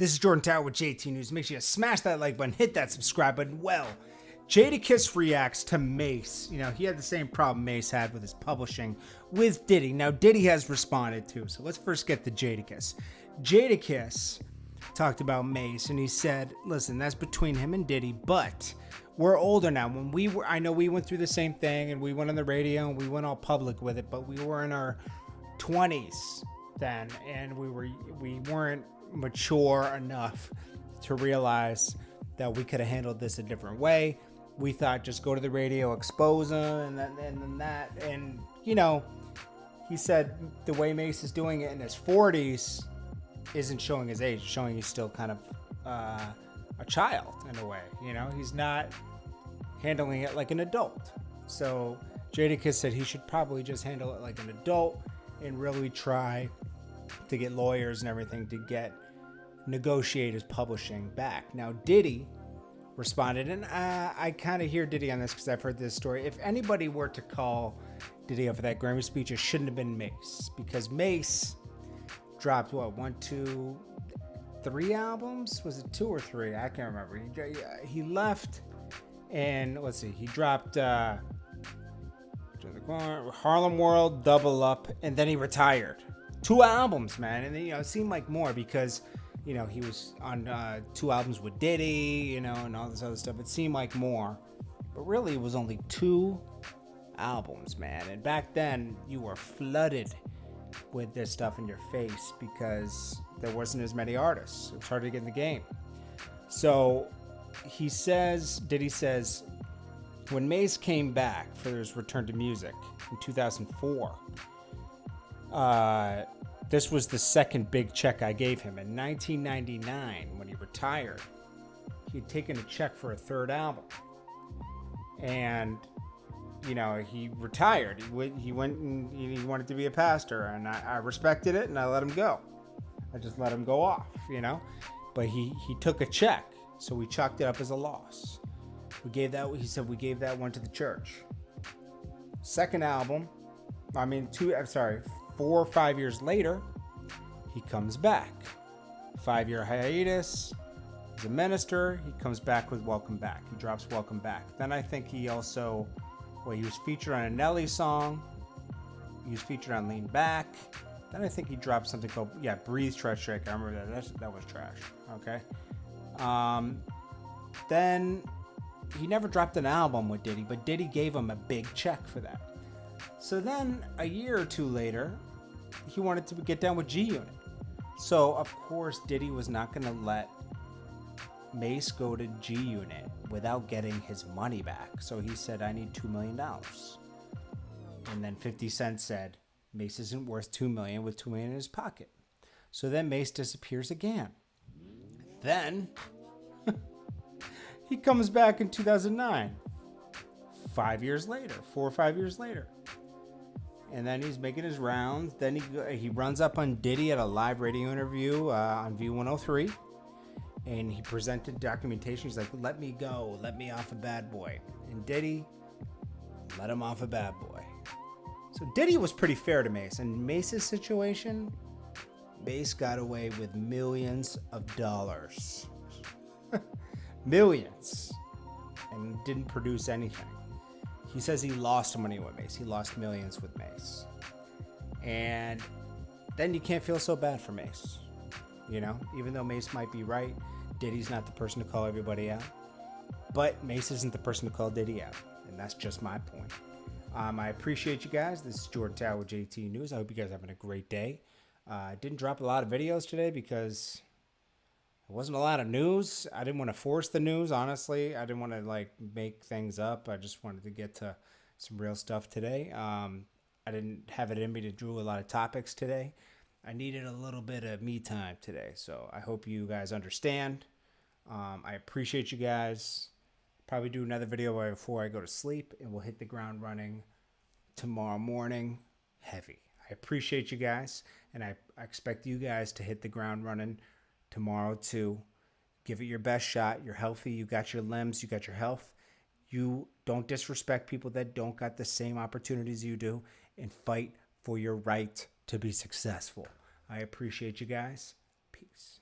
This is Jordan Tower with JT News. Make sure you smash that like button, hit that subscribe button. Well, Jadakiss reacts to Mase. You know, he had the same problem Mase had with his publishing with Diddy. Now, Diddy has responded too. So let's first get to Jadakiss. Jadakiss talked about Mase and he said, listen, that's between him and Diddy, but we're older now. I know we went through the same thing and we went on the radio and we went all public with it, but we were in our 20s then and we weren't mature enough to realize that we could have handled this a different way. We thought just go to the radio, expose him, and you know, he said the way Mase is doing it in his 40s isn't showing his age, showing he's still kind of a child in a way. You know, he's not handling it like an adult. So Jadakiss said he should probably just handle it like an adult and really try to get lawyers and everything to negotiate his publishing back. Now, Diddy responded, and I kind of hear Diddy on this because I've heard this story. If anybody were to call Diddy up for that Grammy speech, it shouldn't have been Mase, because Mase dropped, what, 1, 2, 3 albums? Was it 2 or 3? I can't remember. He left, and let's see, he dropped Harlem World, Double Up, and then he retired. 2 albums, man. And then, you know, it seemed like more because, you know, he was on 2 albums with Diddy, you know, and all this other stuff. It seemed like more, but really it was only 2 albums, man. And back then you were flooded with this stuff in your face because there wasn't as many artists. It was hard to get in the game. So Diddy says, when Mase came back for his return to music in 2004, this was the second big check I gave him. In 1999, when he retired, he had taken a check for a 3rd album. And, you know, he retired. He went and he wanted to be a pastor, and I respected it, and I let him go. I just let him go off, you know. But he took a check, so we chalked it up as a loss. He said we gave that one to the church. Second album, 4 or 5 years later, he comes back. 5-year hiatus. He's a minister. He comes back with Welcome Back. He drops Welcome Back. Then I think he also, he was featured on a Nelly song. He was featured on Lean Back. Then I think he dropped something called, Breathe, Trash Shake. I remember that. That was trash. Okay. Then he never dropped an album with Diddy, but Diddy gave him a big check for that. So then a year or 2 later, he wanted to get down with G-Unit. So, of course, Diddy was not going to let Mase go to G-Unit without getting his money back. So he said, I need $2 million. And then 50 Cent said, Mase isn't worth $2 million with $2 million in his pocket. So then Mase disappears again. Then he comes back in 2009. 4 or 5 years later. And then he's making his rounds. Then he runs up on Diddy at a live radio interview on V103. And he presented documentation. He's like, let me go. Let me off a Bad Boy. And Diddy let him off a Bad Boy. So Diddy was pretty fair to Mase. And Mase's situation, Mase got away with millions of dollars. Millions. And didn't produce anything. He says he lost money with Mase. He lost millions with Mase. And then you can't feel so bad for Mase. You know, even though Mase might be right, Diddy's not the person to call everybody out. But Mase isn't the person to call Diddy out. And that's just my point. I appreciate you guys. This is Jordan Tower with JT News. I hope you guys are having a great day. I didn't drop a lot of videos today because there wasn't a lot of news. I didn't want to force the news, honestly. I didn't want to make things up. I just wanted to get to some real stuff today. I didn't have it in me to do a lot of topics today. I needed a little bit of me time today, so I hope you guys understand. I appreciate you guys. Probably do another video right before I go to sleep, and we'll hit the ground running tomorrow morning heavy. I appreciate you guys, and I expect you guys to hit the ground running tomorrow too. Give it your best shot. You're healthy. You got your limbs. You got your health. You don't disrespect people that don't got the same opportunities you do, and fight for your right to be successful. I appreciate you guys. Peace.